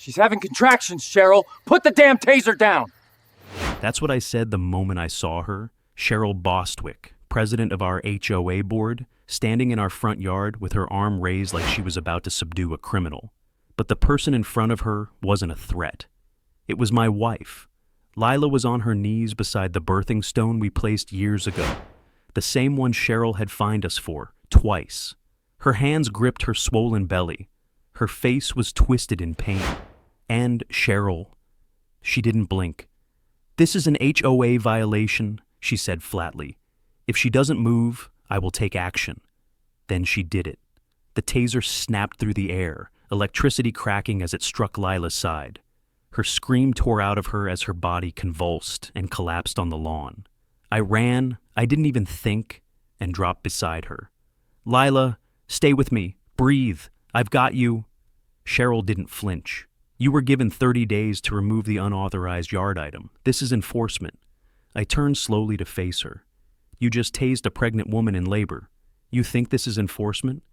She's having contractions, Cheryl. Put the damn taser down. That's what I said the moment I saw her. Cheryl Bostwick, president of our HOA board, standing in our front yard with her arm raised like she was about to subdue a criminal. But the person in front of her wasn't a threat. It was my wife. Lila was on her knees beside the birthing stone we placed years ago, the same one Cheryl had fined us for, twice. Her hands gripped her swollen belly. Her face was twisted in pain. And Cheryl, she didn't blink. "This is an HOA violation," she said flatly. "If she doesn't move, I will take action." Then she did it. The taser snapped through the air, electricity cracking as it struck Lila's side. Her scream tore out of her as her body convulsed and collapsed on the lawn. I ran, I didn't even think, and dropped beside her. "Lila, stay with me. Breathe. I've got you." Cheryl didn't flinch. "You were given 30 days to remove the unauthorized yard item. This is enforcement." I turned slowly to face her. "You just tased a pregnant woman in labor. You think this is enforcement?"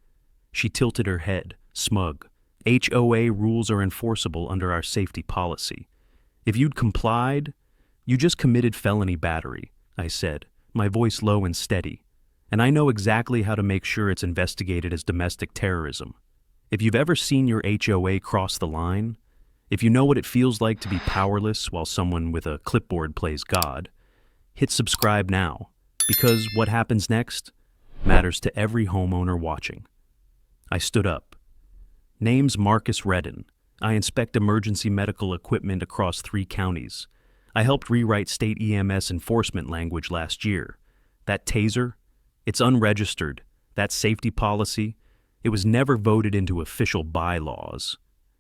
She tilted her head, smug. "HOA rules are enforceable under our safety policy. If you'd complied, you just committed felony battery," I said, my voice low and steady. "And I know exactly how to make sure it's investigated as domestic terrorism. If you've ever seen your HOA cross the line, if you know what it feels like to be powerless while someone with a clipboard plays God, hit subscribe now, because what happens next matters to every homeowner watching." I stood up. "Name's Marcus Redden. I inspect emergency medical equipment across 3 counties. I helped rewrite state EMS enforcement language last year. That taser, it's unregistered. That safety policy, it was never voted into official bylaws."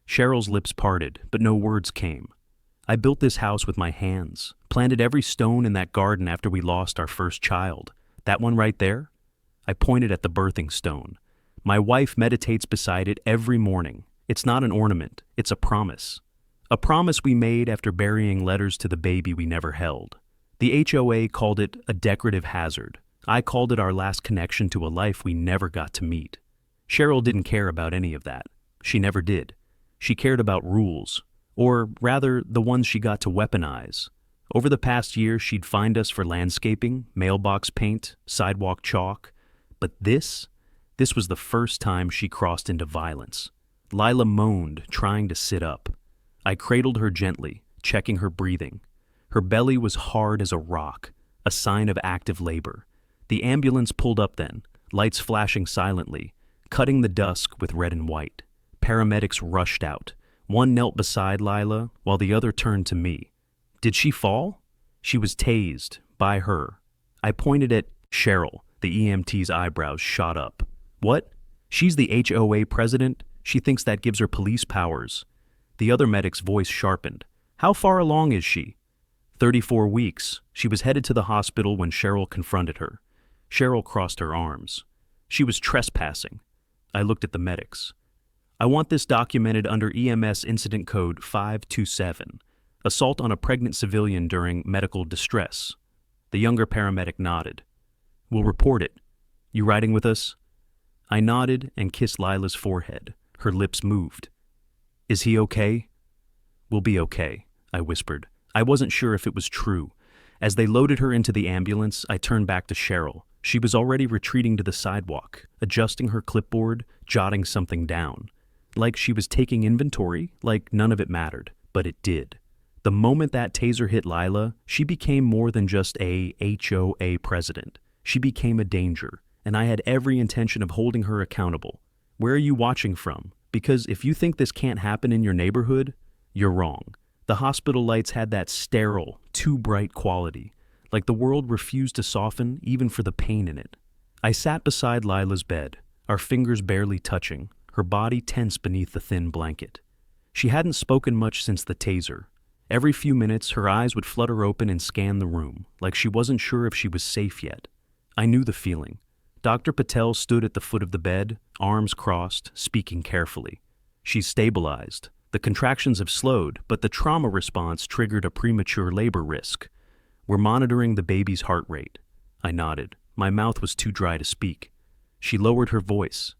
Cheryl's lips parted, but no words came. "I built this house with my hands, planted every stone in that garden after we lost our first child. That one right there?" I pointed at the birthing stone. "My wife meditates beside it every morning. It's not an ornament, it's a promise. A promise we made after burying letters to the baby we never held. The HOA called it a decorative hazard. I called it our last connection to a life we never got to meet." Cheryl didn't care about any of that. She never did. She cared about rules, or rather, the ones she got to weaponize. Over the past year, she'd fined us for landscaping, mailbox paint, sidewalk chalk. But this was the first time she crossed into violence. Lila moaned, trying to sit up. I cradled her gently, checking her breathing. Her belly was hard as a rock, a sign of active labor. The ambulance pulled up then, lights flashing silently, cutting the dusk with red and white. Paramedics rushed out. One knelt beside Lila, while the other turned to me. "Did she fall?" "She was tased, by her." I pointed at Cheryl. The EMT's eyebrows shot up. "What? She's the HOA president? She thinks that gives her police powers." The other medic's voice sharpened. "How far along is she?" 34 weeks. She was headed to the hospital when Cheryl confronted her. Cheryl crossed her arms. "She was trespassing." I looked at the medics. "I want this documented under EMS Incident Code 527, assault on a pregnant civilian during medical distress." The younger paramedic nodded. "We'll report it. You riding with us?" I nodded and kissed Lila's forehead. Her lips moved. "Is he okay?" "We'll be okay," I whispered. I wasn't sure if it was true. As they loaded her into the ambulance, I turned back to Cheryl. She was already retreating to the sidewalk, adjusting her clipboard, jotting something down. Like she was taking inventory, like none of it mattered. But it did. The moment that taser hit Lila, she became more than just a HOA president. She became a danger, and I had every intention of holding her accountable. Where are you watching from? Because if you think this can't happen in your neighborhood, you're wrong. The hospital lights had that sterile, too bright quality, like the world refused to soften even for the pain in it. I sat beside Lila's bed, our fingers barely touching, her body tense beneath the thin blanket. She hadn't spoken much since the taser. Every few minutes, her eyes would flutter open and scan the room, like she wasn't sure if she was safe yet. I knew the feeling. Dr. Patel stood at the foot of the bed, arms crossed, speaking carefully. "She's stabilized. The contractions have slowed, but the trauma response triggered a premature labor risk. We're monitoring the baby's heart rate." I nodded. My mouth was too dry to speak. She lowered her voice.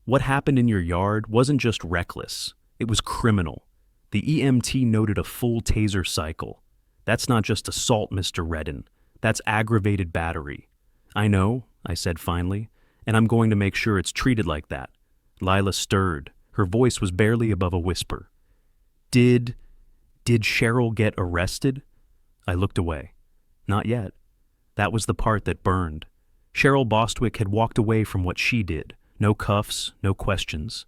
"What happened in your yard wasn't just reckless. It was criminal. The EMT noted a full taser cycle. That's not just assault, Mr. Redden. That's aggravated battery. I know, I said finally, and I'm going to make sure it's treated like that. Lila stirred. Her voice was barely above a whisper. Did Cheryl get arrested? I looked away. Not yet. That was the part that burned. Cheryl Bostwick had walked away from what she did. No cuffs, no questions.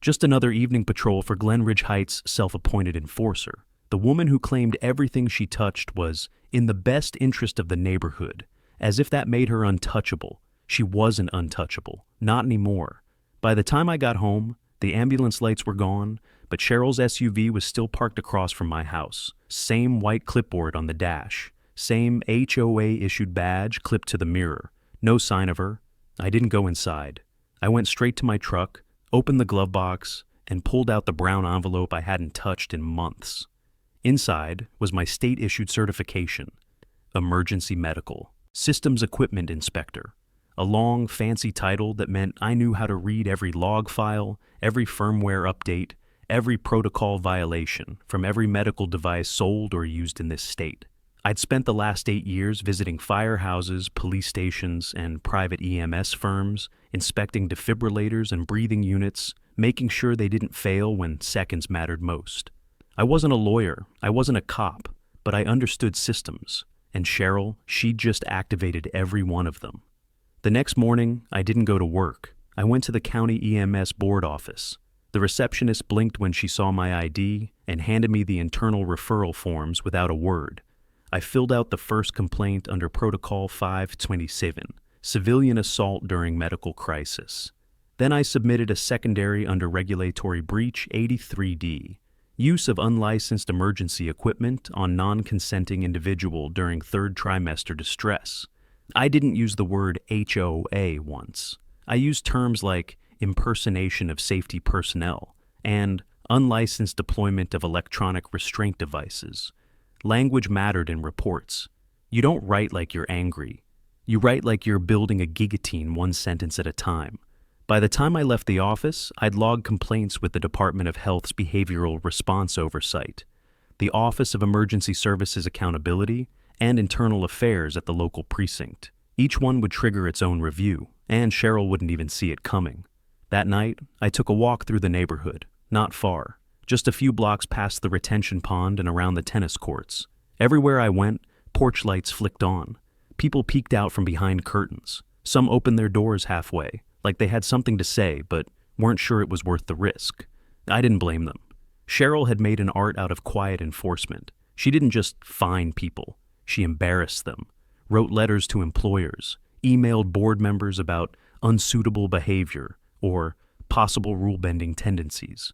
Just another evening patrol for Glenridge Heights' self-appointed enforcer. The woman who claimed everything she touched was in the best interest of the neighborhood, as if that made her untouchable. She wasn't untouchable. Not anymore. By the time I got home, the ambulance lights were gone, but Cheryl's SUV was still parked across from my house. Same white clipboard on the dash. Same HOA-issued badge clipped to the mirror. No sign of her. I didn't go inside. I went straight to my truck, opened the glove box, and pulled out the brown envelope I hadn't touched in months. Inside was my state-issued certification, Emergency Medical, Systems Equipment Inspector, a long, fancy title that meant I knew how to read every log file, every firmware update, every protocol violation from every medical device sold or used in this state. I'd spent the last 8 years visiting firehouses, police stations, and private EMS firms, inspecting defibrillators and breathing units, making sure they didn't fail when seconds mattered most. I wasn't a lawyer, I wasn't a cop, but I understood systems, and Cheryl, she'd just activated every one of them. The next morning, I didn't go to work. I went to the county EMS board office. The receptionist blinked when she saw my ID and handed me the internal referral forms without a word. I filled out the first complaint under Protocol 527, civilian assault during medical crisis. Then I submitted a secondary under Regulatory Breach 83D, use of unlicensed emergency equipment on non-consenting individual during third trimester distress. I didn't use the word HOA once. I used terms like impersonation of safety personnel and unlicensed deployment of electronic restraint devices. Language mattered in reports. You don't write like you're angry. You write like you're building a guillotine one sentence at a time. By the time I left the office, I'd logged complaints with the Department of Health's Behavioral Response Oversight, the Office of Emergency Services Accountability, and Internal Affairs at the local precinct. Each one would trigger its own review, and Cheryl wouldn't even see it coming. That night, I took a walk through the neighborhood, not far, just a few blocks past the retention pond and around the tennis courts. Everywhere I went, porch lights flicked on. People peeked out from behind curtains. Some opened their doors halfway, like they had something to say, but weren't sure it was worth the risk. I didn't blame them. Cheryl had made an art out of quiet enforcement. She didn't just fine people. She embarrassed them, wrote letters to employers, emailed board members about unsuitable behavior or possible rule-bending tendencies.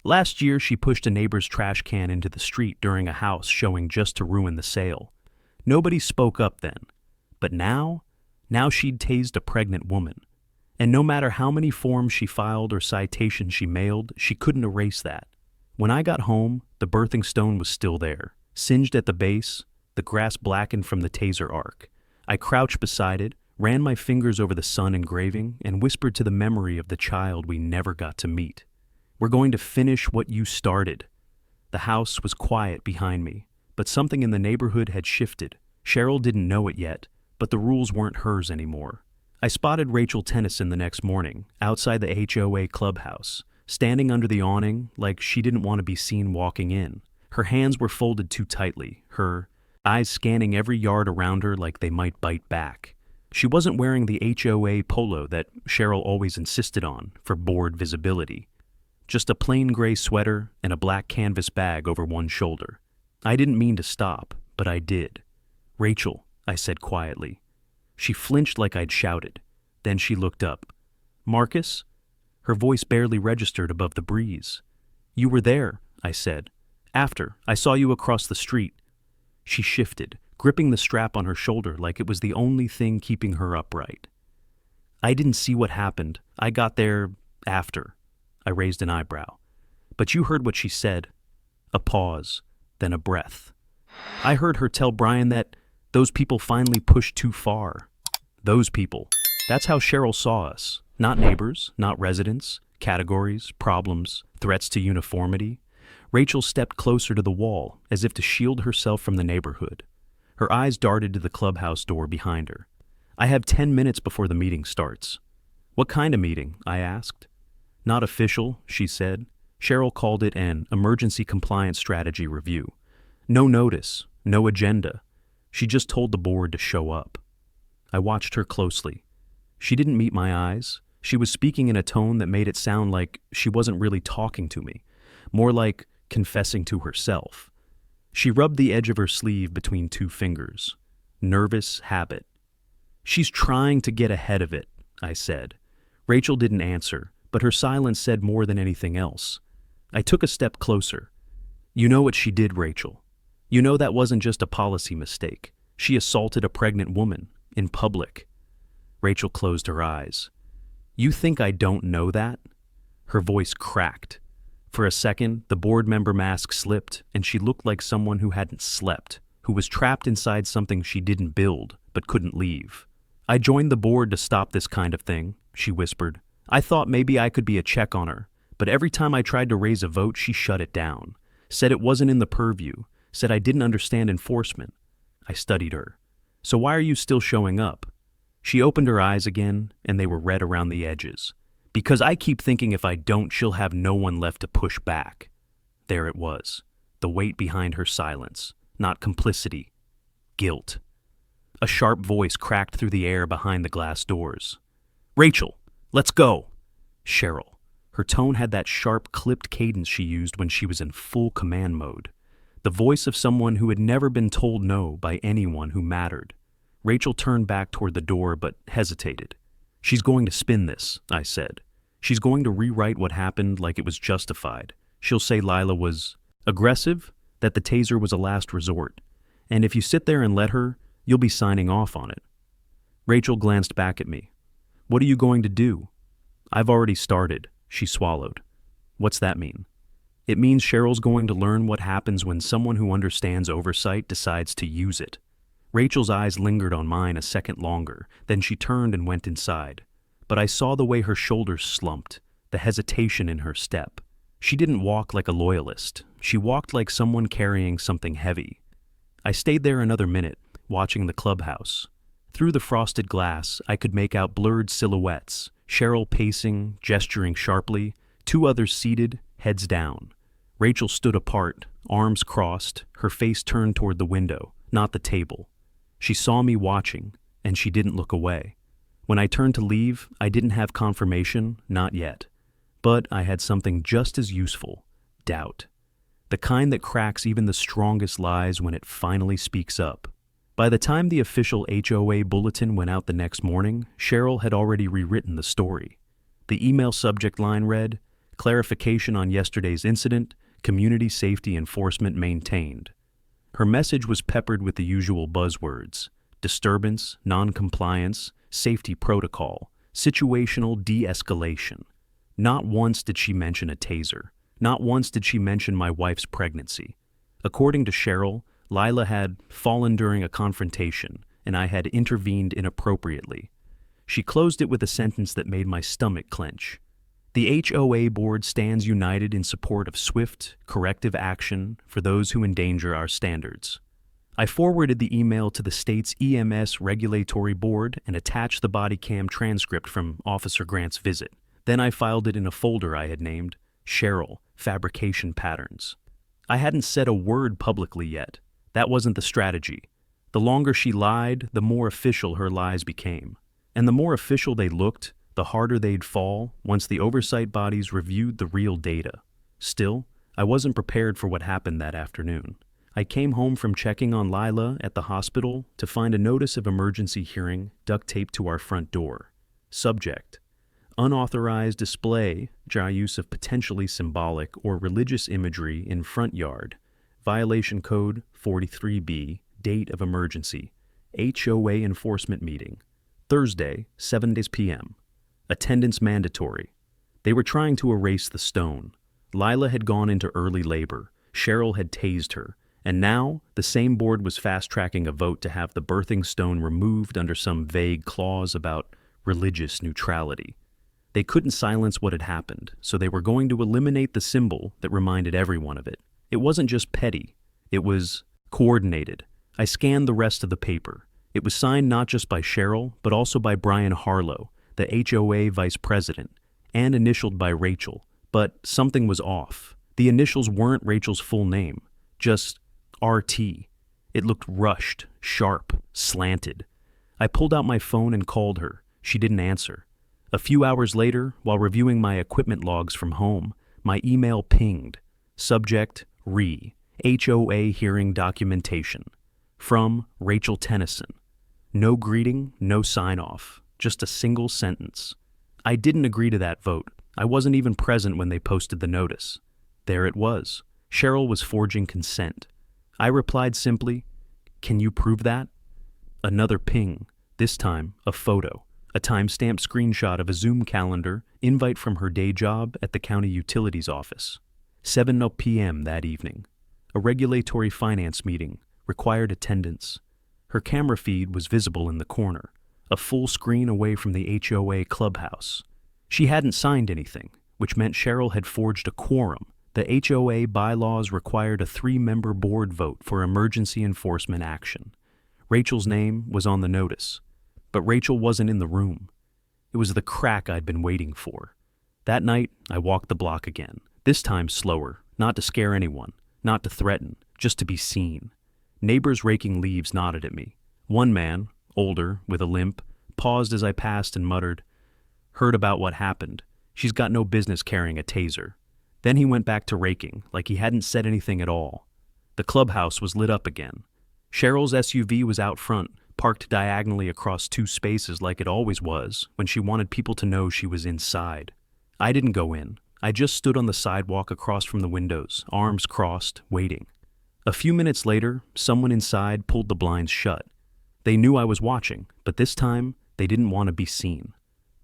Last year, she pushed a neighbor's trash can into the street during a house showing just to ruin the sale. Nobody spoke up then. But now she'd tased a pregnant woman. And no matter how many forms she filed or citations she mailed, she couldn't erase that. When I got home, the birthing stone was still there, singed at the base, the grass blackened from the taser arc. I crouched beside it, ran my fingers over the sun engraving, and whispered to the memory of the child we never got to meet. We're going to finish what you started. The house was quiet behind me, but something in the neighborhood had shifted. Cheryl didn't know it yet, but the rules weren't hers anymore. I spotted Rachel Tennyson the next morning, outside the HOA clubhouse, standing under the awning like she didn't want to be seen walking in. Her hands were folded too tightly, her eyes scanning every yard around her like they might bite back. She wasn't wearing the HOA polo that Cheryl always insisted on for board visibility. Just a plain gray sweater and a black canvas bag over one shoulder. I didn't mean to stop, but I did. "Rachel," I said quietly. She flinched like I'd shouted. Then she looked up. "Marcus?" Her voice barely registered above the breeze. "You were there," I said. "After, I saw you across the street." She shifted, gripping the strap on her shoulder like it was the only thing keeping her upright. "I didn't see what happened. I got there after." I raised an eyebrow. "But you heard what she said." A pause, then a breath. "I heard her tell Brian that those people finally pushed too far." Those people. That's how Cheryl saw us. Not neighbors, not residents, categories, problems, threats to uniformity. Rachel stepped closer to the wall, as if to shield herself from the neighborhood. Her eyes darted to the clubhouse door behind her. "I have 10 minutes before the meeting starts." "What kind of meeting?" I asked. "Not official," she said. Cheryl called it an emergency compliance strategy review. No notice, no agenda. She just told the board to show up. I watched her closely. She didn't meet my eyes. She was speaking in a tone that made it sound like she wasn't really talking to me, more like confessing to herself. She rubbed the edge of her sleeve between two fingers. Nervous habit. "She's trying to get ahead of it," I said. Rachel didn't answer, but her silence said more than anything else. I took a step closer. "You know what she did, Rachel. You know that wasn't just a policy mistake. She assaulted a pregnant woman, in public." Rachel closed her eyes. "You think I don't know that?" Her voice cracked. For a second, the board member mask slipped, and she looked like someone who hadn't slept, who was trapped inside something she didn't build, but couldn't leave. "I joined the board to stop this kind of thing," she whispered. "I thought maybe I could be a check on her, but every time I tried to raise a vote, she shut it down. Said it wasn't in the purview, said I didn't understand enforcement." I studied her. "So why are you still showing up?" She opened her eyes again, and they were red around the edges. "Because I keep thinking if I don't, she'll have no one left to push back." There it was, the weight behind her silence, not complicity, guilt. A sharp voice cracked through the air behind the glass doors. "Rachel, let's go!" Cheryl. Her tone had that sharp, clipped cadence she used when she was in full command mode. The voice of someone who had never been told no by anyone who mattered. Rachel turned back toward the door but hesitated. "She's going to spin this," I said. "She's going to rewrite what happened like it was justified. She'll say Lila was aggressive, that the taser was a last resort. And if you sit there and let her, you'll be signing off on it." Rachel glanced back at me. "What are you going to do?" "I've already started," she swallowed. "What's that mean?" "It means Cheryl's going to learn what happens when someone who understands oversight decides to use it." Rachel's eyes lingered on mine a second longer, then she turned and went inside. But I saw the way her shoulders slumped, the hesitation in her step. She didn't walk like a loyalist. She walked like someone carrying something heavy. I stayed there another minute, watching the clubhouse. Through the frosted glass, I could make out blurred silhouettes, Cheryl pacing, gesturing sharply, two others seated, heads down. Rachel stood apart, arms crossed, her face turned toward the window, not the table. She saw me watching, and she didn't look away. When I turned to leave, I didn't have confirmation, not yet. But I had something just as useful, doubt. The kind that cracks even the strongest lies when it finally speaks up. By the time the official HOA bulletin went out the next morning, Cheryl had already rewritten the story. The email subject line read, "Clarification on yesterday's incident, community safety enforcement maintained." Her message was peppered with the usual buzzwords: disturbance, non-compliance, safety protocol, situational de-escalation. Not once did she mention a taser. Not once did she mention my wife's pregnancy. According to Cheryl, Lila had fallen during a confrontation, and I had intervened inappropriately. She closed it with a sentence that made my stomach clench. "The HOA board stands united in support of swift, corrective action for those who endanger our standards." I forwarded the email to the state's EMS regulatory board and attached the body cam transcript from Officer Grant's visit. Then I filed it in a folder I had named Cheryl, Fabrication Patterns. I hadn't said a word publicly yet. That wasn't the strategy. The longer she lied, the more official her lies became. And the more official they looked, the harder they'd fall once the oversight bodies reviewed the real data. Still, I wasn't prepared for what happened that afternoon. I came home from checking on Lila at the hospital to find a notice of emergency hearing duct taped to our front door. Subject: unauthorized display by use of potentially symbolic or religious imagery in front yard. Violation code 43B, date of emergency. HOA enforcement meeting. Thursday, 7 p.m. Attendance mandatory. They were trying to erase the stone. Lila had gone into early labor. Cheryl had tased her. And now, the same board was fast-tracking a vote to have the birthing stone removed under some vague clause about religious neutrality. They couldn't silence what had happened, so they were going to eliminate the symbol that reminded everyone of it. It wasn't just petty. It was coordinated. I scanned the rest of the paper. It was signed not just by Cheryl, but also by Brian Harlow, the HOA vice president, and initialed by Rachel. But something was off. The initials weren't Rachel's full name, just RT. It looked rushed, sharp, slanted. I pulled out my phone and called her. She didn't answer. A few hours later, while reviewing my equipment logs from home, my email pinged. Subject, HOA hearing documentation. From Rachel Tennyson. No greeting, no sign-off, just a single sentence. I didn't agree to that vote. I wasn't even present when they posted the notice. There it was. Cheryl was forging consent. I replied simply, "Can you prove that?" Another ping, this time a photo, a timestamped screenshot of a Zoom calendar, invite from her day job at the county utilities office. 7 p.m. that evening. A regulatory finance meeting, required attendance. Her camera feed was visible in the corner, a full screen away from the HOA clubhouse. She hadn't signed anything, which meant Cheryl had forged a quorum. The HOA bylaws required a 3-member board vote for emergency enforcement action. Rachel's name was on the notice, but Rachel wasn't in the room. It was the crack I'd been waiting for. That night, I walked the block again, this time slower, not to scare anyone, not to threaten, just to be seen. Neighbors raking leaves nodded at me. One man, older, with a limp, paused as I passed and muttered, "Heard about what happened. She's got no business carrying a taser." Then he went back to raking, like he hadn't said anything at all. The clubhouse was lit up again. Cheryl's SUV was out front, parked diagonally across 2 spaces like it always was when she wanted people to know she was inside. I didn't go in. I just stood on the sidewalk across from the windows, arms crossed, waiting. A few minutes later, someone inside pulled the blinds shut. They knew I was watching, but this time, they didn't want to be seen.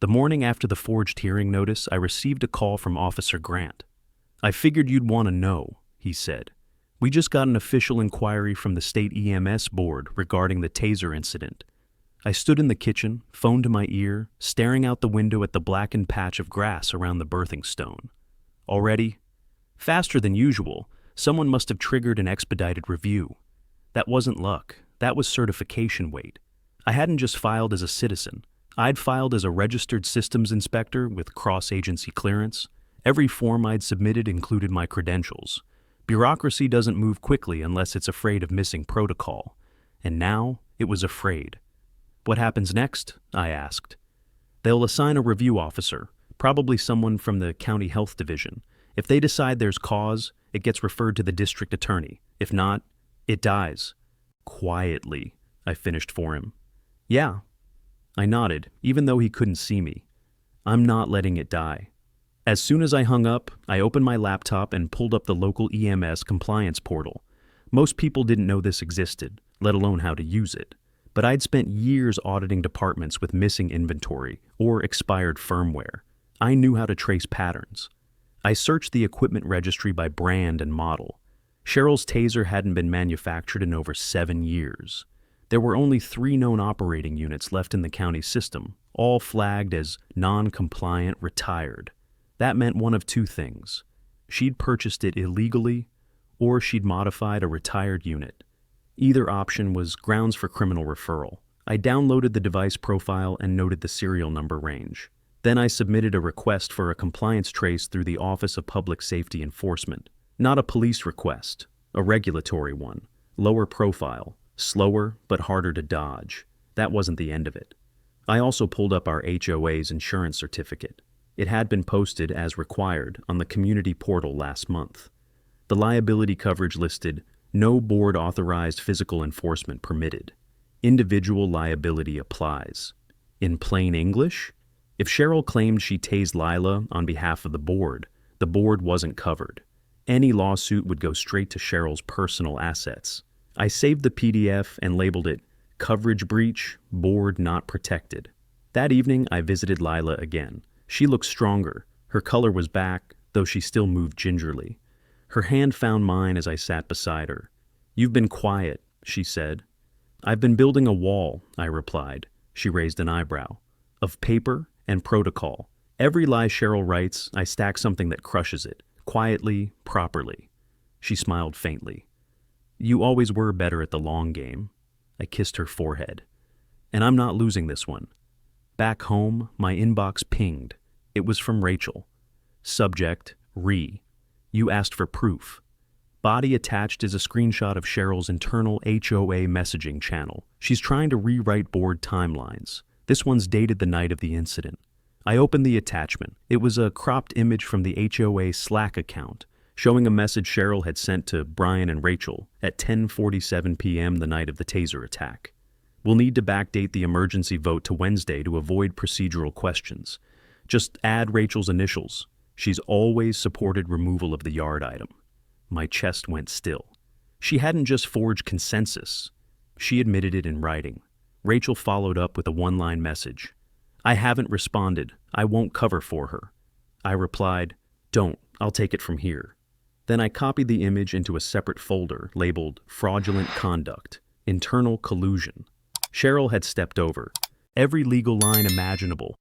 The morning after the forged hearing notice, I received a call from Officer Grant. "I figured you'd want to know," he said. "We just got an official inquiry from the state EMS board regarding the taser incident." I stood in the kitchen, phone to my ear, staring out the window at the blackened patch of grass around the birthing stone. Already? Faster than usual, someone must have triggered an expedited review. That wasn't luck. That was certification weight. I hadn't just filed as a citizen. I'd filed as a registered systems inspector with cross-agency clearance. Every form I'd submitted included my credentials. Bureaucracy doesn't move quickly unless it's afraid of missing protocol. And now, it was afraid. "What happens next?" I asked. "They'll assign a review officer, probably someone from the county health division. If they decide there's cause, it gets referred to the district attorney. If not, it dies." Quietly, I finished for him. "Yeah." I nodded, even though he couldn't see me. "I'm not letting it die." As soon as I hung up, I opened my laptop and pulled up the local EMS compliance portal. Most people didn't know this existed, let alone how to use it. But I'd spent years auditing departments with missing inventory or expired firmware. I knew how to trace patterns. I searched the equipment registry by brand and model. Cheryl's taser hadn't been manufactured in over 7 years. There were only 3 known operating units left in the county system, all flagged as non-compliant retired. That meant one of 2 things. She'd purchased it illegally, or she'd modified a retired unit. Either option was grounds for criminal referral. I downloaded the device profile and noted the serial number range. Then I submitted a request for a compliance trace through the Office of Public Safety Enforcement. Not a police request, a regulatory one. Lower profile, slower but harder to dodge. That wasn't the end of it. I also pulled up our HOA's insurance certificate. It had been posted as required on the community portal last month. The liability coverage listed, "No board-authorized physical enforcement permitted. Individual liability applies." In plain English, if Cheryl claimed she tased Lila on behalf of the board wasn't covered. Any lawsuit would go straight to Cheryl's personal assets. I saved the PDF and labeled it, "Coverage Breach, Board Not Protected." That evening, I visited Lila again. She looked stronger. Her color was back, though she still moved gingerly. Her hand found mine as I sat beside her. "You've been quiet," she said. "I've been building a wall," I replied. She raised an eyebrow. "Of paper and protocol. Every lie Cheryl writes, I stack something that crushes it, quietly, properly. She smiled faintly. You always were better at the long game. I kissed her forehead. And I'm not losing this one. Back home, my inbox pinged. It was from Rachel. Subject, re. You asked for proof. Body attached is a screenshot of Cheryl's internal HOA messaging channel. She's trying to rewrite board timelines. This one's dated the night of the incident. I opened the attachment. It was a cropped image from the HOA Slack account, showing a message Cheryl had sent to Brian and Rachel at 10:47 p.m. the night of the taser attack. We'll need to backdate the emergency vote to Wednesday to avoid procedural questions. Just add Rachel's initials. She's always supported removal of the yard item. My chest went still. She hadn't just forged consensus. She admitted it in writing. Rachel followed up with a one-line message. I haven't responded. I won't cover for her. I replied, don't. I'll take it from here. Then I copied the image into a separate folder labeled Fraudulent Conduct, Internal Collusion. Cheryl had stepped over every legal line imaginable.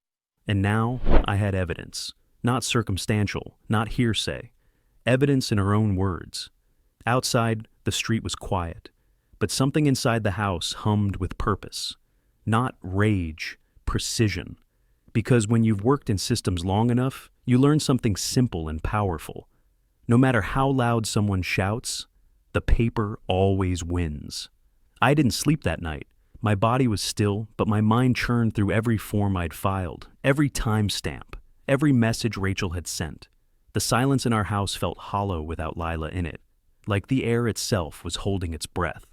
And now I had evidence. Not circumstantial, not hearsay. Evidence in her own words. Outside, the street was quiet, but something inside the house hummed with purpose. Not rage, precision. Because when you've worked in systems long enough, you learn something simple and powerful. No matter how loud someone shouts, the paper always wins. I didn't sleep that night. My body was still, but my mind churned through every form I'd filed, every timestamp, every message Rachel had sent. The silence in our house felt hollow without Lila in it, like the air itself was holding its breath.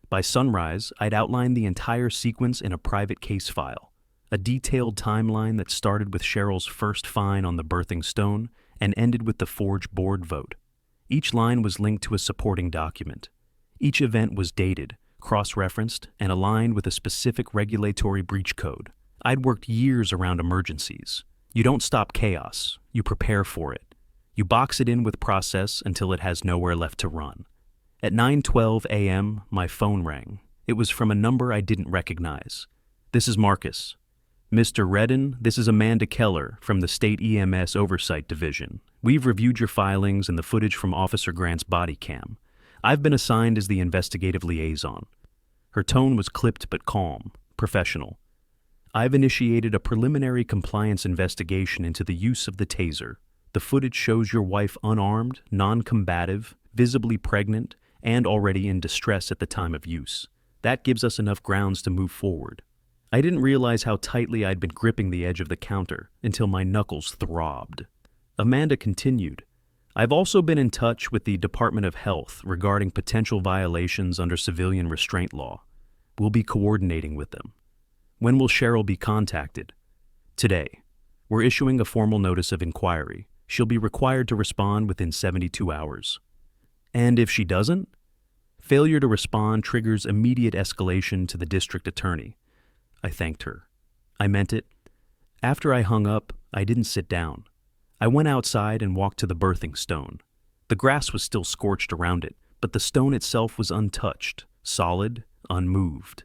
By sunrise, I'd outlined the entire sequence in a private case file, a detailed timeline that started with Cheryl's first fine on the birthing stone and ended with the forged board vote. Each line was linked to a supporting document. Each event was dated, cross-referenced, and aligned with a specific regulatory breach code. I'd worked years around emergencies. You don't stop chaos, you prepare for it. You box it in with process until it has nowhere left to run. At 9:12 a.m., my phone rang. It was from a number I didn't recognize. This is Marcus. Mr. Redden, this is Amanda Keller from the State EMS Oversight Division. We've reviewed your filings and the footage from Officer Grant's body cam. I've been assigned as the investigative liaison. Her tone was clipped but calm, professional. I've initiated a preliminary compliance investigation into the use of the taser. The footage shows your wife unarmed, non-combative, visibly pregnant, and already in distress at the time of use. That gives us enough grounds to move forward. I didn't realize how tightly I'd been gripping the edge of the counter until my knuckles throbbed. Amanda continued, I've also been in touch with the Department of Health regarding potential violations under civilian restraint law. We'll be coordinating with them. When will Cheryl be contacted? Today. We're issuing a formal notice of inquiry. She'll be required to respond within 72 hours. And if she doesn't? Failure to respond triggers immediate escalation to the district attorney. I thanked her. I meant it. After I hung up, I didn't sit down. I went outside and walked to the birthing stone. The grass was still scorched around it, but the stone itself was untouched, solid, unmoved.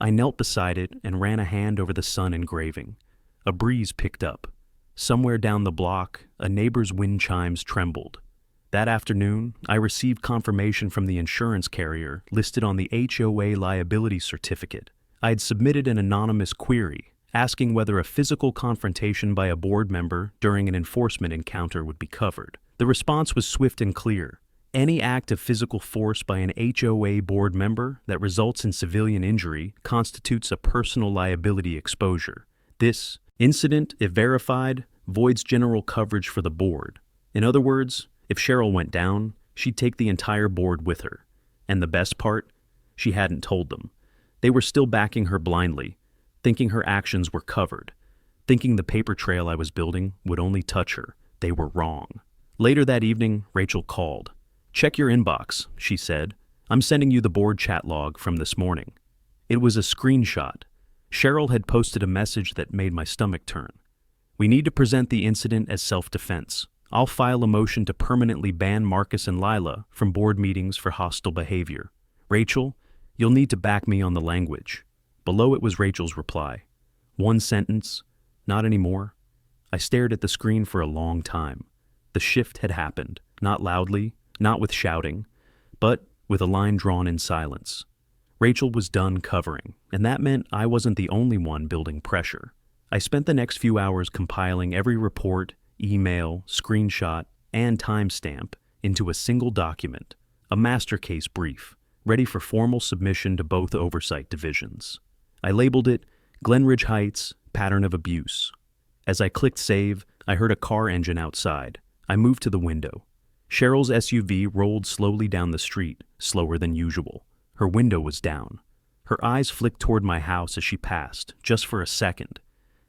I knelt beside it and ran a hand over the sun engraving. A breeze picked up. Somewhere down the block, a neighbor's wind chimes trembled. That afternoon, I received confirmation from the insurance carrier listed on the HOA liability certificate. I had submitted an anonymous query asking whether a physical confrontation by a board member during an enforcement encounter would be covered. The response was swift and clear. Any act of physical force by an HOA board member that results in civilian injury constitutes a personal liability exposure. This incident, if verified, voids general coverage for the board. In other words, if Cheryl went down, she'd take the entire board with her. And the best part? She hadn't told them. They were still backing her blindly, thinking her actions were covered, thinking the paper trail I was building would only touch her. They were wrong. Later that evening, Rachel called. Check your inbox, she said. I'm sending you the board chat log from this morning. It was a screenshot. Cheryl had posted a message that made my stomach turn. We need to present the incident as self-defense. I'll file a motion to permanently ban Marcus and Lila from board meetings for hostile behavior. Rachel, you'll need to back me on the language. Below it was Rachel's reply. One sentence, not anymore. I stared at the screen for a long time. The shift had happened, not loudly, not with shouting, but with a line drawn in silence. Rachel was done covering, and that meant I wasn't the only one building pressure. I spent the next few hours compiling every report, email, screenshot, and timestamp into a single document, a master case brief, ready for formal submission to both oversight divisions. I labeled it Glenridge Heights, Pattern of Abuse. As I clicked save, I heard a car engine outside. I moved to the window. Cheryl's SUV rolled slowly down the street, slower than usual. Her window was down. Her eyes flicked toward my house as she passed, just for a second.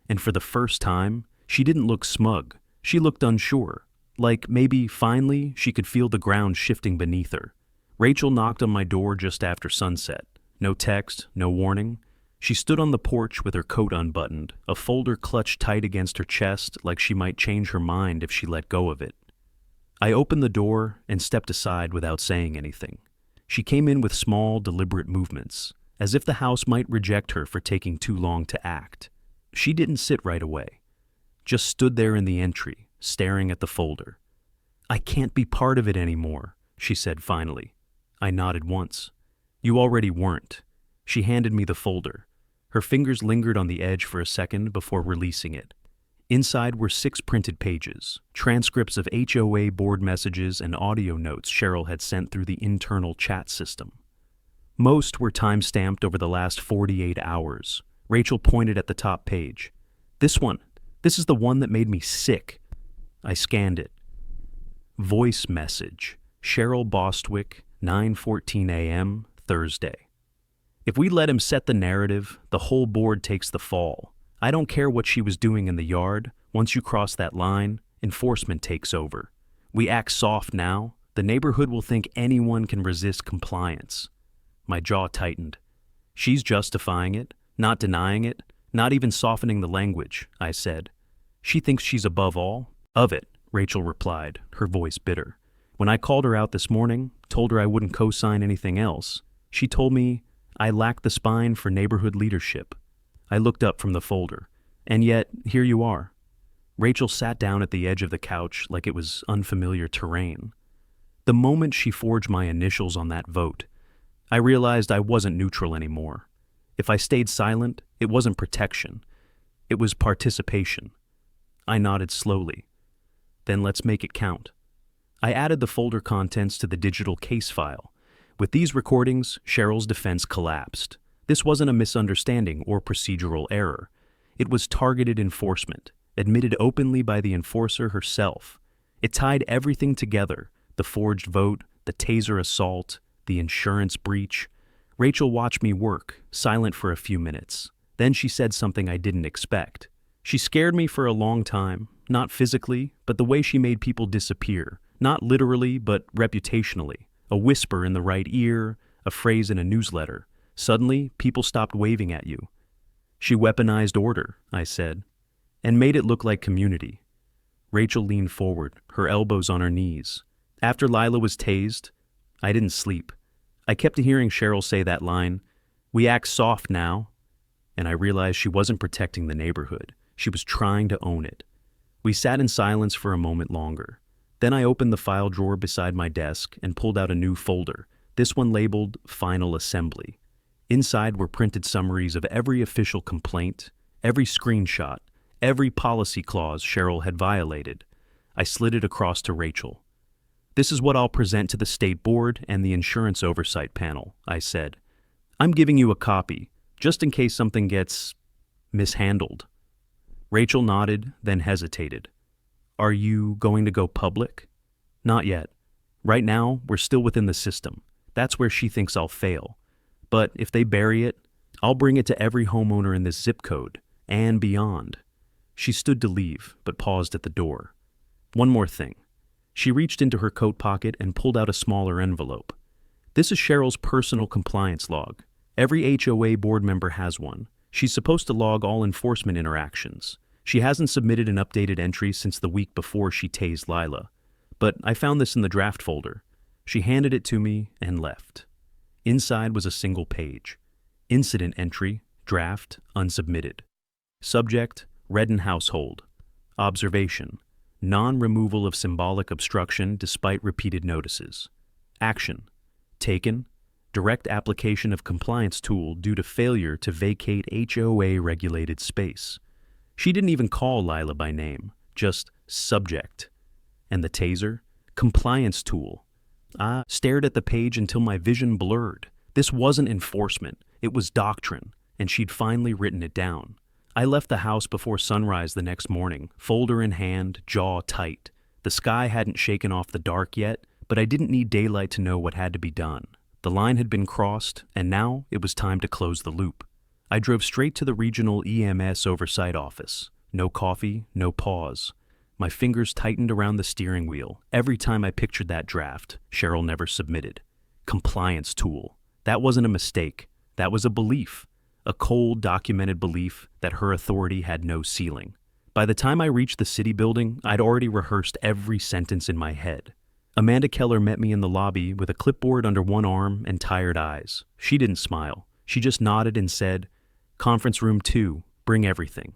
And for the first time, she didn't look smug. She looked unsure, like maybe, finally, she could feel the ground shifting beneath her. Rachel knocked on my door just after sunset. No text, no warning. She stood on the porch with her coat unbuttoned, a folder clutched tight against her chest like she might change her mind if she let go of it. I opened the door and stepped aside without saying anything. She came in with small, deliberate movements, as if the house might reject her for taking too long to act. She didn't sit right away, just stood there in the entry, staring at the folder. "I can't be part of it anymore," she said finally. I nodded once. "You already weren't." She handed me the folder. Her fingers lingered on the edge for a second before releasing it. Inside were 6 printed pages, transcripts of HOA board messages and audio notes Cheryl had sent through the internal chat system. Most were time-stamped over the last 48 hours. Rachel pointed at the top page. This is the one that made me sick." I scanned it. Voice message. Cheryl Bostwick, 9:14 a.m., Thursday. "If we let him set the narrative, the whole board takes the fall. I don't care what she was doing in the yard. Once you cross that line, enforcement takes over. We act soft now, the neighborhood will think anyone can resist compliance." My jaw tightened. "She's justifying it, not denying it, not even softening the language," I said. "She thinks she's above all of it," Rachel replied, her voice bitter. "When I called her out this morning, told her I wouldn't co-sign anything else, she told me I lacked the spine for neighborhood leadership." I looked up from the folder. "And yet, here you are." Rachel sat down at the edge of the couch like it was unfamiliar terrain. The moment she forged my initials on that vote, I realized I wasn't neutral anymore. If I stayed silent, it wasn't protection. It was participation. I nodded slowly. "Then let's make it count." I added the folder contents to the digital case file. With these recordings, Cheryl's defense collapsed. This wasn't a misunderstanding or procedural error. It was targeted enforcement, admitted openly by the enforcer herself. It tied everything together: the forged vote, the taser assault, the insurance breach. Rachel watched me work, silent for a few minutes. Then she said something I didn't expect. She scared me for a long time, not physically, but the way she made people disappear. Not literally, but reputationally. A whisper in the right ear, a phrase in a newsletter. Suddenly, people stopped waving at you. "She weaponized order," I said, "and made it look like community." Rachel leaned forward, her elbows on her knees. "After Lila was tased, I didn't sleep. I kept hearing Cheryl say that line, 'We act soft now,' and I realized she wasn't protecting the neighborhood. She was trying to own it." We sat in silence for a moment longer. Then I opened the file drawer beside my desk and pulled out a new folder, this one labeled Final Assembly. Inside were printed summaries of every official complaint, every screenshot, every policy clause Cheryl had violated. I slid it across to Rachel. "This is what I'll present to the State Board and the Insurance Oversight Panel," I said. "I'm giving you a copy, just in case something gets mishandled." Rachel nodded, then hesitated. "Are you going to go public?" "Not yet. Right now, we're still within the system. That's where she thinks I'll fail. But if they bury it, I'll bring it to every homeowner in this zip code, and beyond." She stood to leave, but paused at the door. "One more thing." She reached into her coat pocket and pulled out a smaller envelope. "This is Cheryl's personal compliance log. Every HOA board member has one. She's supposed to log all enforcement interactions. She hasn't submitted an updated entry since the week before she tased Lila. But I found this in the draft folder." She handed it to me and left. Inside was a single page. Incident entry, draft, unsubmitted. Subject, Redden household. Observation. Non-removal of symbolic obstruction despite repeated notices. Action. Taken. Direct application of compliance tool due to failure to vacate HOA-regulated space. She didn't even call Lila by name, just subject. And the taser? Compliance tool. I stared at the page until my vision blurred. This wasn't enforcement, it was doctrine, and she'd finally written it down. I left the house before sunrise the next morning, folder in hand, jaw tight. The sky hadn't shaken off the dark yet, but I didn't need daylight to know what had to be done. The line had been crossed, and now it was time to close the loop. I drove straight to the regional EMS oversight office. No coffee, no pause. My fingers tightened around the steering wheel. Every time I pictured that draft, Cheryl never submitted. Compliance tool. That wasn't a mistake. That was a belief. A cold, documented belief that her authority had no ceiling. By the time I reached the city building, I'd already rehearsed every sentence in my head. Amanda Keller met me in the lobby with a clipboard under one arm and tired eyes. She didn't smile. She just nodded and said, "Conference room 2, bring everything."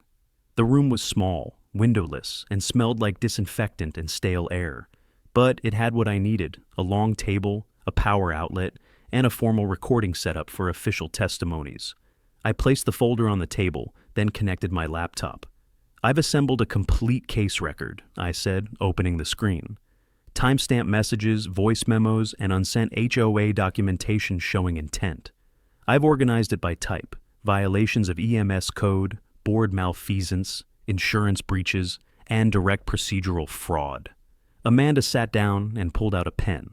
The room was small, windowless, and smelled like disinfectant and stale air. But it had what I needed, a long table, a power outlet, and a formal recording setup for official testimonies. I placed the folder on the table, then connected my laptop. "I've assembled a complete case record," I said, opening the screen. Timestamp messages, voice memos, and unsent HOA documentation showing intent. I've organized it by type: violations of EMS code, board malfeasance, insurance breaches, and direct procedural fraud. Amanda sat down and pulled out a pen.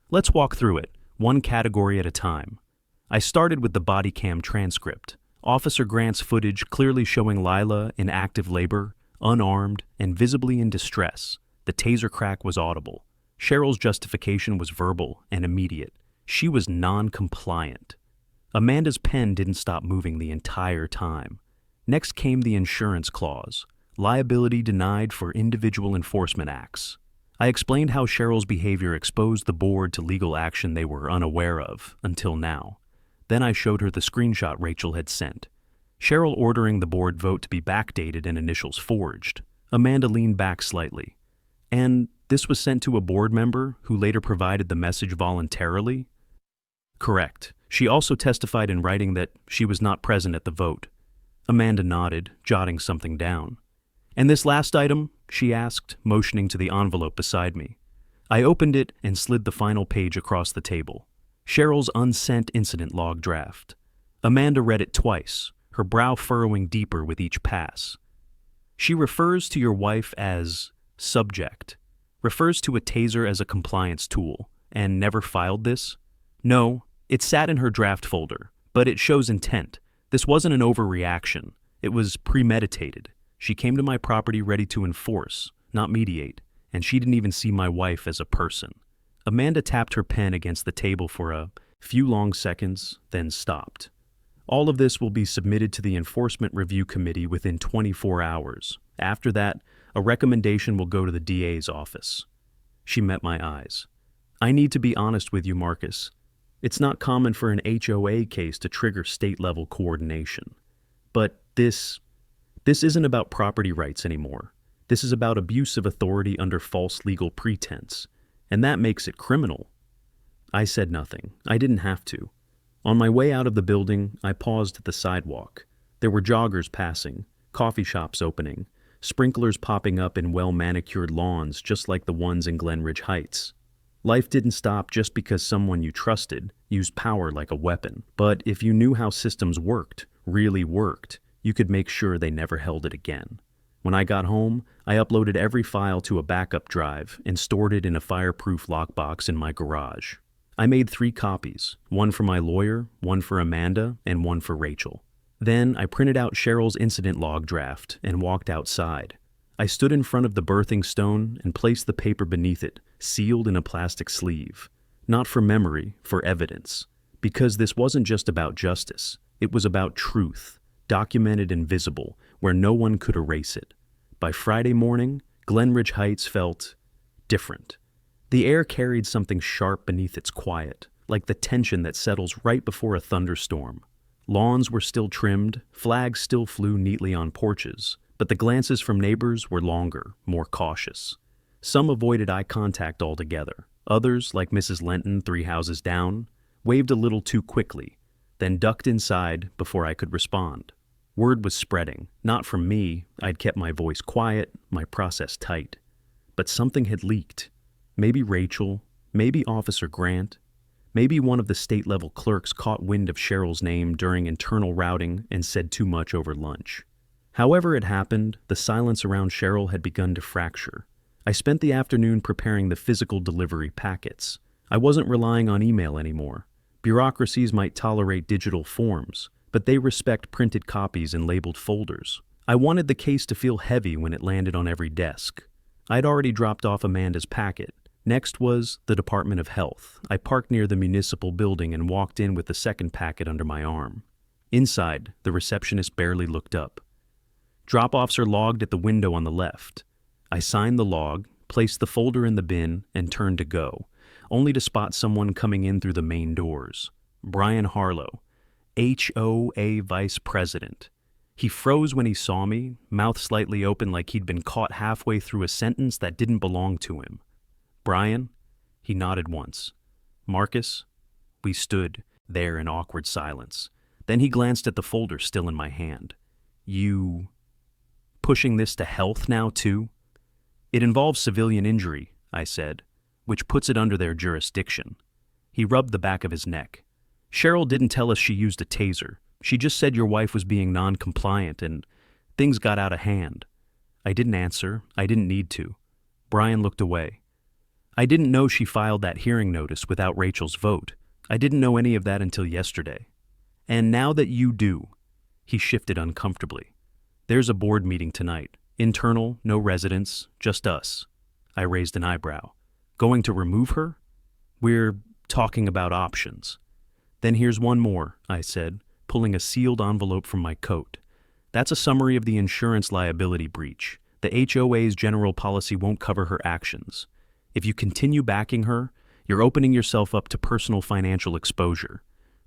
"Let's walk through it, one category at a time." I started with the body cam transcript. Officer Grant's footage clearly showing Lila in active labor, unarmed, and visibly in distress. The taser crack was audible. Cheryl's justification was verbal and immediate. She was non-compliant. Amanda's pen didn't stop moving the entire time. Next came the insurance clause. Liability denied for individual enforcement acts. I explained how Cheryl's behavior exposed the board to legal action they were unaware of until now. Then I showed her the screenshot Rachel had sent. Cheryl ordering the board vote to be backdated and initials forged. Amanda leaned back slightly. "And this was sent to a board member who later provided the message voluntarily?" "Correct. She also testified in writing that she was not present at the vote." Amanda nodded, jotting something down. "And this last item?" she asked, motioning to the envelope beside me. I opened it and slid the final page across the table. Cheryl's unsent incident log draft. Amanda read it twice, her brow furrowing deeper with each pass. "She refers to your wife as subject, refers to a taser as a compliance tool, and never filed this?" "No, it sat in her draft folder, but it shows intent. This wasn't an overreaction. It was premeditated. She came to my property ready to enforce, not mediate, and she didn't even see my wife as a person." Amanda tapped her pen against the table for a few long seconds, then stopped. "All of this will be submitted to the Enforcement Review Committee within 24 hours. After that, a recommendation will go to the DA's office." She met my eyes. "I need to be honest with you, Marcus. It's not common for an HOA case to trigger state-level coordination. But this isn't about property rights anymore. This is about abuse of authority under false legal pretense, and that makes it criminal." I said nothing. I didn't have to. On my way out of the building, I paused at the sidewalk. There were joggers passing, coffee shops opening, sprinklers popping up in well-manicured lawns just like the ones in Glenridge Heights. Life didn't stop just because someone you trusted used power like a weapon. But if you knew how systems worked, really worked, you could make sure they never held it again. When I got home, I uploaded every file to a backup drive and stored it in a fireproof lockbox in my garage. I made 3 copies, one for my lawyer, one for Amanda, and one for Rachel. Then I printed out Cheryl's incident log draft and walked outside. I stood in front of the birthing stone and placed the paper beneath it, sealed in a plastic sleeve. Not for memory, for evidence. Because this wasn't just about justice. It was about truth, documented and visible, where no one could erase it. By Friday morning, Glenridge Heights felt different. The air carried something sharp beneath its quiet, like the tension that settles right before a thunderstorm. Lawns were still trimmed, flags still flew neatly on porches, But the glances from neighbors were longer, more cautious. Some avoided eye contact altogether. Others, like Mrs. Lenton 3 houses down, waved a little too quickly, then ducked inside before I could respond. Word was spreading. Not from me. I'd kept my voice quiet, my process tight. But something had leaked. Maybe Rachel, maybe Officer Grant, maybe one of the state-level clerks caught wind of Cheryl's name during internal routing and said too much over lunch. However it happened, the silence around Cheryl had begun to fracture. I spent the afternoon preparing the physical delivery packets. I wasn't relying on email anymore. Bureaucracies might tolerate digital forms, but they respect printed copies and labeled folders. I wanted the case to feel heavy when it landed on every desk. I'd already dropped off Amanda's packet. Next was the Department of Health. I parked near the municipal building and walked in with the second packet under my arm. Inside, the receptionist barely looked up. Drop-offs are logged at the window on the left. I signed the log, placed the folder in the bin, and turned to go, only to spot someone coming in through the main doors. Brian Harlow, HOA Vice President. He froze when he saw me, mouth slightly open like he'd been caught halfway through a sentence that didn't belong to him. Brian? He nodded once. Marcus? We stood there in awkward silence. Then he glanced at the folder still in my hand. You pushing this to health now, too? It involves civilian injury, I said, which puts it under their jurisdiction. He rubbed the back of his neck. Cheryl didn't tell us she used a taser. She just said your wife was being non-compliant and things got out of hand. I didn't answer. I didn't need to. Brian looked away. I didn't know she filed that hearing notice without Rachel's vote. I didn't know any of that until yesterday. And now that you do, he shifted uncomfortably. There's a board meeting tonight. Internal, no residents, just us. I raised an eyebrow. Going to remove her? We're talking about options. Then here's one more, I said, pulling a sealed envelope from my coat. That's a summary of the insurance liability breach. The HOA's general policy won't cover her actions. If you continue backing her, you're opening yourself up to personal financial exposure.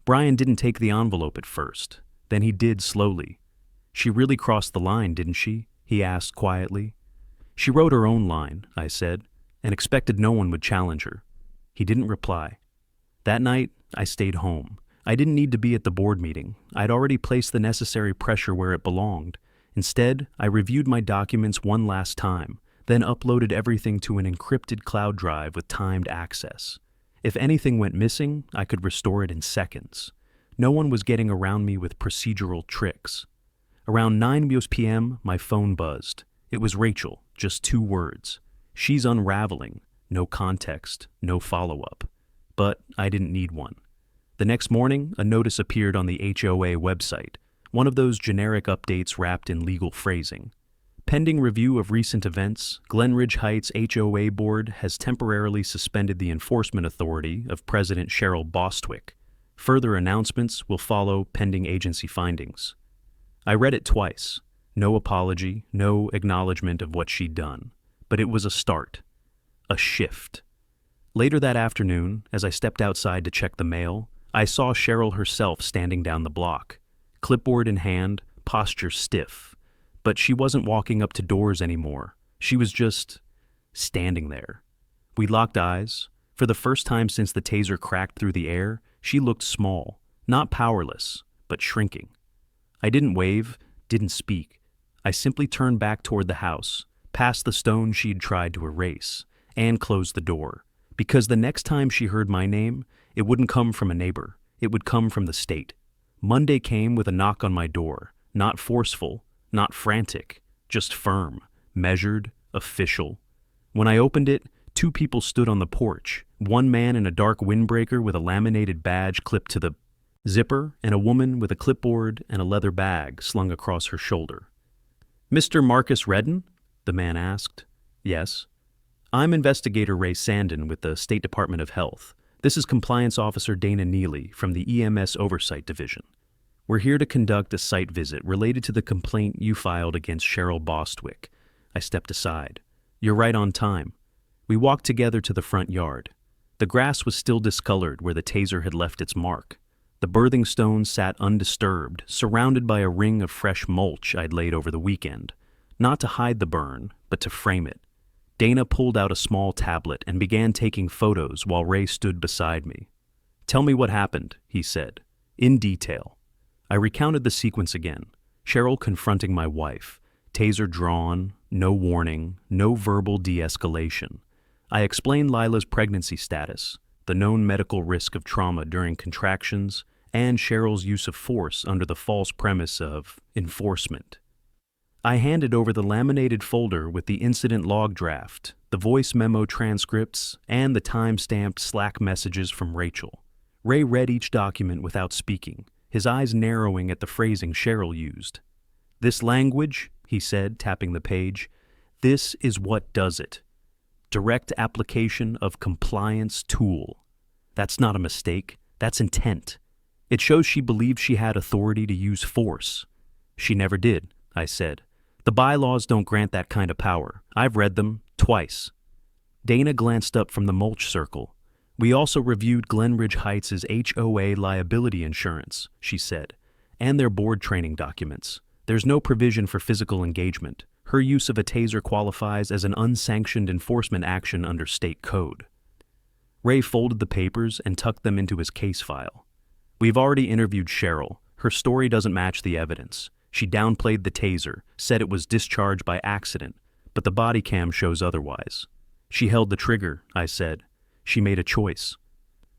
Brian didn't take the envelope at first. Then he did slowly. She really crossed the line, didn't she? He asked quietly. She wrote her own line, I said, and expected no one would challenge her. He didn't reply. That night, I stayed home. I didn't need to be at the board meeting. I'd already placed the necessary pressure where it belonged. Instead, I reviewed my documents one last time, then uploaded everything to an encrypted cloud drive with timed access. If anything went missing, I could restore it in seconds. No one was getting around me with procedural tricks. Around 9 p.m., my phone buzzed. It was Rachel, just 2 words. She's unraveling. No context, no follow-up. But I didn't need one. The next morning, a notice appeared on the HOA website, one of those generic updates wrapped in legal phrasing. Pending review of recent events, Glenridge Heights HOA Board has temporarily suspended the enforcement authority of President Cheryl Bostwick. Further announcements will follow pending agency findings. I read it twice. No apology, no acknowledgement of what she'd done. But it was a start. A shift. Later that afternoon, as I stepped outside to check the mail, I saw Cheryl herself standing down the block. Clipboard in hand, posture stiff. But she wasn't walking up to doors anymore. She was just standing there. We locked eyes. For the first time since the taser cracked through the air, she looked small, not powerless, but shrinking. I didn't wave, didn't speak. I simply turned back toward the house, past the stone she'd tried to erase, and closed the door. Because the next time she heard my name, it wouldn't come from a neighbor. It would come from the state. Monday came with a knock on my door, not forceful, not frantic, just firm, measured, official. When I opened it, 2 people stood on the porch, one man in a dark windbreaker with a laminated badge clipped to the zipper, and a woman with a clipboard and a leather bag slung across her shoulder. Mr. Marcus Redden? The man asked. Yes. I'm Investigator Ray Sandin with the State Department of Health. This is Compliance Officer Dana Neely from the EMS Oversight Division. We're here to conduct a site visit related to the complaint you filed against Cheryl Bostwick. I stepped aside. You're right on time. We walked together to the front yard. The grass was still discolored where the taser had left its mark. The birthing stone sat undisturbed, surrounded by a ring of fresh mulch I'd laid over the weekend. not to hide the burn, but to frame it. Dana pulled out a small tablet and began taking photos while Ray stood beside me. "Tell me what happened," he said, in detail. I recounted the sequence again. Cheryl confronting my wife, taser drawn, no warning, no verbal de-escalation. I explained Lila's pregnancy status, the known medical risk of trauma during contractions, and Cheryl's use of force under the false premise of enforcement. I handed over the laminated folder with the incident log draft, the voice memo transcripts, and the time-stamped Slack messages from Rachel. Ray read each document without speaking, his eyes narrowing at the phrasing Cheryl used. "This language," he said, tapping the page, "this is what does it. Direct application of compliance tool. That's not a mistake, that's intent. It shows she believed she had authority to use force." "She never did," I said. "The bylaws don't grant that kind of power. I've read them, twice." Dana glanced up from the mulch circle. "We also reviewed Glenridge Heights' HOA liability insurance," she said, "and their board training documents. There's no provision for physical engagement. Her use of a taser qualifies as an unsanctioned enforcement action under state code." Ray folded the papers and tucked them into his case file. "We've already interviewed Cheryl. Her story doesn't match the evidence. She downplayed the taser, said it was discharged by accident, but the body cam shows otherwise." "She held the trigger," I said. "She made a choice."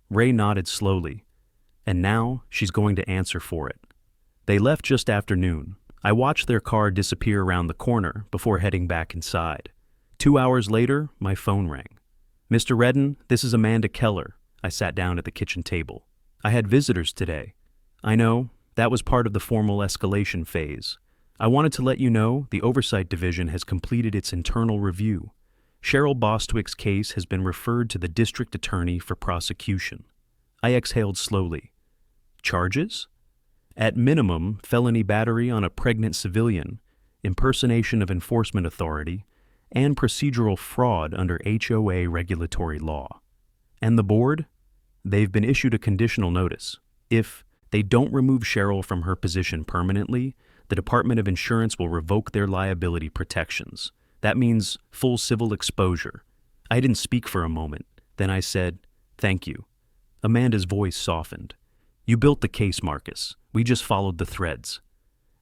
Ray nodded slowly. "And now she's going to answer for it." They left just after noon. I watched their car disappear around the corner before heading back inside. 2 hours later, my phone rang. "Mr. Redden, this is Amanda Keller." I sat down at the kitchen table. "I had visitors today." "I know. That was part of the formal escalation phase. I wanted to let you know the Oversight Division has completed its internal review. Cheryl Bostwick's case has been referred to the District Attorney for prosecution." I exhaled slowly. "Charges?" "At minimum, felony battery on a pregnant civilian, impersonation of enforcement authority, and procedural fraud under HOA regulatory law." "And the board?" "They've been issued a conditional notice. If they don't remove Cheryl from her position permanently, the Department of Insurance will revoke their liability protections. That means full civil exposure." I didn't speak for a moment. Then I said, "Thank you." Amanda's voice softened. "You built the case, Marcus. We just followed the threads."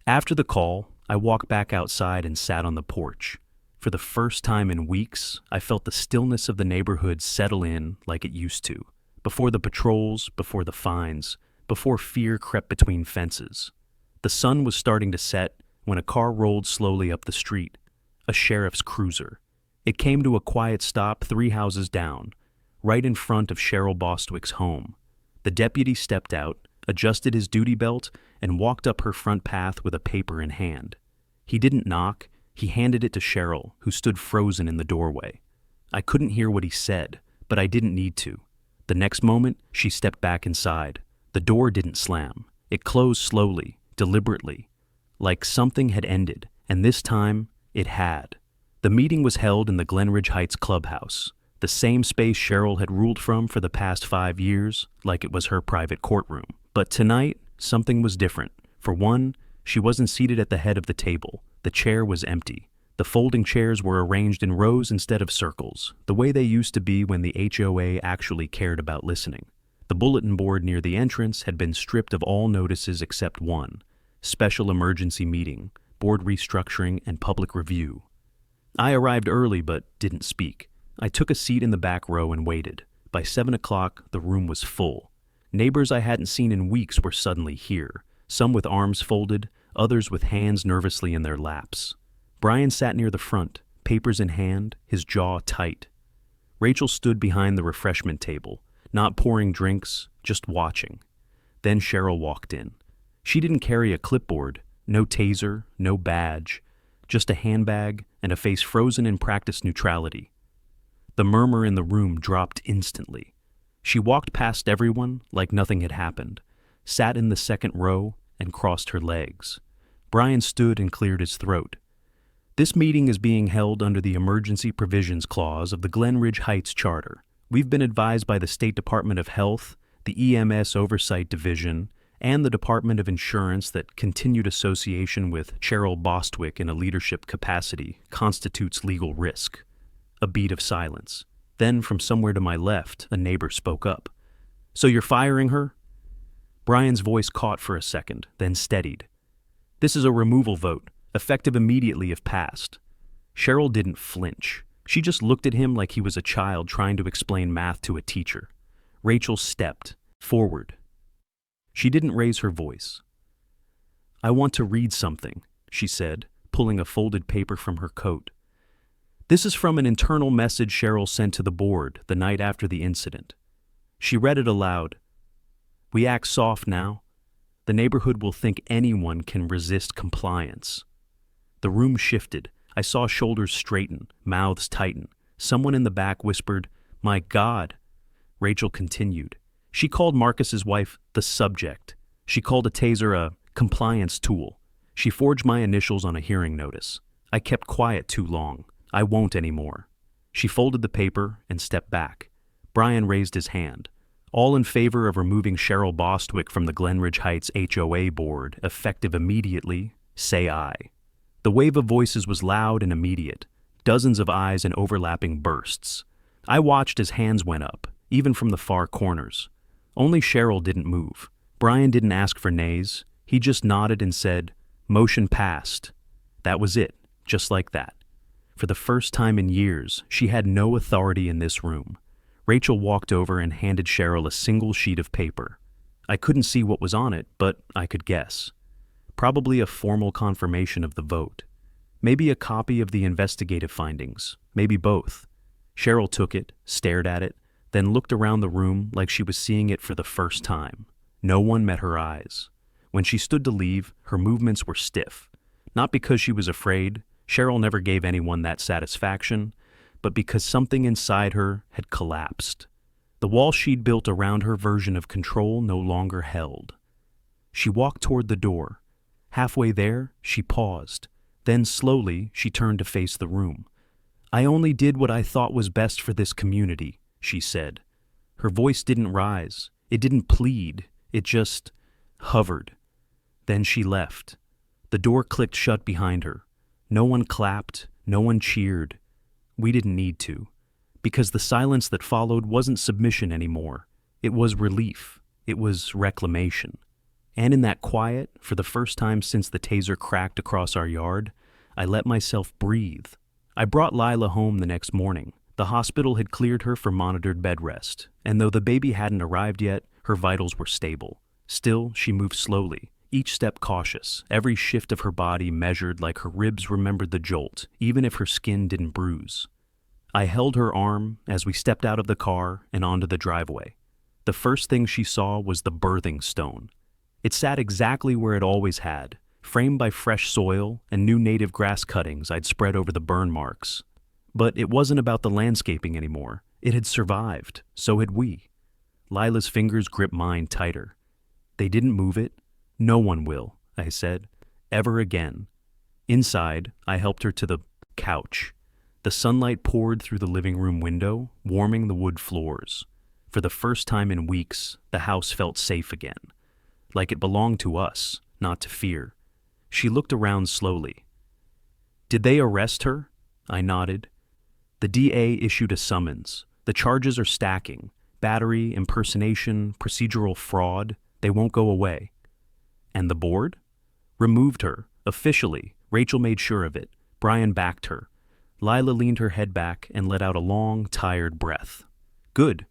After the call, I walked back outside and sat on the porch. For the first time in weeks, I felt the stillness of the neighborhood settle in like it used to. Before the patrols, before the fines, before fear crept between fences. The sun was starting to set when a car rolled slowly up the street. A sheriff's cruiser. It came to a quiet stop 3 houses down, right in front of Cheryl Bostwick's home. The deputy stepped out, adjusted his duty belt, and walked up her front path with a paper in hand. He didn't knock, he handed it to Cheryl, who stood frozen in the doorway. I couldn't hear what he said, but I didn't need to. The next moment, she stepped back inside. The door didn't slam. It closed slowly, deliberately, like something had ended, and this time, it had. The meeting was held in the Glenridge Heights clubhouse, the same space Cheryl had ruled from for the past 5 years, like it was her private courtroom. But tonight, something was different. For one, she wasn't seated at the head of the table. The chair was empty. The folding chairs were arranged in rows instead of circles, the way they used to be when the HOA actually cared about listening. The bulletin board near the entrance had been stripped of all notices except one: special emergency meeting, board restructuring, and public review. I arrived early but didn't speak. I took a seat in the back row and waited. By 7 o'clock, the room was full. Neighbors I hadn't seen in weeks were suddenly here, some with arms folded, others with hands nervously in their laps. Brian sat near the front, papers in hand, his jaw tight. Rachel stood behind the refreshment table, not pouring drinks, just watching. Then Cheryl walked in. She didn't carry a clipboard, no taser, no badge, just a handbag and a face frozen in practiced neutrality. The murmur in the room dropped instantly. She walked past everyone like nothing had happened, sat in the second row, and crossed her legs. Brian stood and cleared his throat. "This meeting is being held under the Emergency Provisions Clause of the Glenridge Heights Charter. We've been advised by the State Department of Health, the EMS Oversight Division, and the Department of Insurance that continued association with Cheryl Bostwick in a leadership capacity constitutes legal risk. A beat of silence. Then, from somewhere to my left, a neighbor spoke up. "So you're firing her?" Brian's voice caught for a second, then steadied. "This is a removal vote, effective immediately if passed." Cheryl didn't flinch. She just looked at him like he was a child trying to explain math to a teacher. Rachel stepped forward. She didn't raise her voice. "I want to read something," she said, pulling a folded paper from her coat. "This is from an internal message Cheryl sent to the board the night after the incident." She read it aloud. "We act soft now. The neighborhood will think anyone can resist compliance." The room shifted. I saw shoulders straighten, mouths tighten. Someone in the back whispered, "My God." Rachel continued. "She called Marcus's wife the subject. She called a taser a compliance tool. She forged my initials on a hearing notice. I kept quiet too long. I won't anymore." She folded the paper and stepped back. Brian raised his hand. "All in favor of removing Cheryl Bostwick from the Glenridge Heights HOA board, effective immediately, say aye." The wave of voices was loud and immediate, dozens of ayes in overlapping bursts. I watched as hands went up, even from the far corners. Only Cheryl didn't move. Brian didn't ask for nays. He just nodded and said, "Motion passed." That was it, just like that. For the first time in years, she had no authority in this room. Rachel walked over and handed Cheryl a single sheet of paper. I couldn't see what was on it, but I could guess. Probably a formal confirmation of the vote. Maybe a copy of the investigative findings. Maybe both. Cheryl took it, stared at it, then looked around the room like she was seeing it for the first time. No one met her eyes. When she stood to leave, her movements were stiff. Not because she was afraid, Cheryl never gave anyone that satisfaction, but because something inside her had collapsed. The wall she'd built around her version of control no longer held. She walked toward the door. Halfway there, she paused. Then slowly, she turned to face the room. "I only did what I thought was best for this community," she said. Her voice didn't rise. It didn't plead. It just hovered. Then she left. The door clicked shut behind her. No one clapped. No one cheered. We didn't need to. Because the silence that followed wasn't submission anymore. It was relief. It was reclamation. And in that quiet, for the first time since the taser cracked across our yard, I let myself breathe. I brought Lila home the next morning. The hospital had cleared her for monitored bed rest, and though the baby hadn't arrived yet, her vitals were stable. Still, she moved slowly, each step cautious, every shift of her body measured like her ribs remembered the jolt, even if her skin didn't bruise. I held her arm as we stepped out of the car and onto the driveway. The first thing she saw was the birthing stone. It sat exactly where it always had, framed by fresh soil and new native grass cuttings I'd spread over the burn marks. But it wasn't about the landscaping anymore. It had survived. So had we. Lila's fingers gripped mine tighter. "They didn't move it. No one will," I said. "Ever again." Inside, I helped her to the couch. The sunlight poured through the living room window, warming the wood floors. For the first time in weeks, the house felt safe again. Like it belonged to us, not to fear. She looked around slowly. "Did they arrest her?" I nodded. "The DA issued a summons. The charges are stacking. Battery, impersonation, procedural fraud. They won't go away." "And the board?" "Removed her. Officially." Rachel made sure of it. Brian backed her. Lila leaned her head back and let out a long, tired breath. "Good."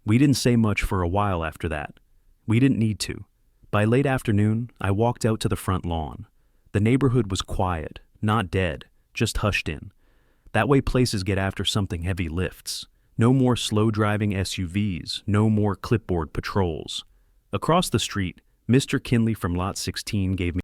We didn't say much for a while after that. We didn't need to. By late afternoon, I walked out to the front lawn. The neighborhood was quiet, not dead, just hushed in. That way places get after something heavy lifts. No more slow-driving SUVs, no more clipboard patrols. Across the street, Mr. Kinley from Lot 16 gave me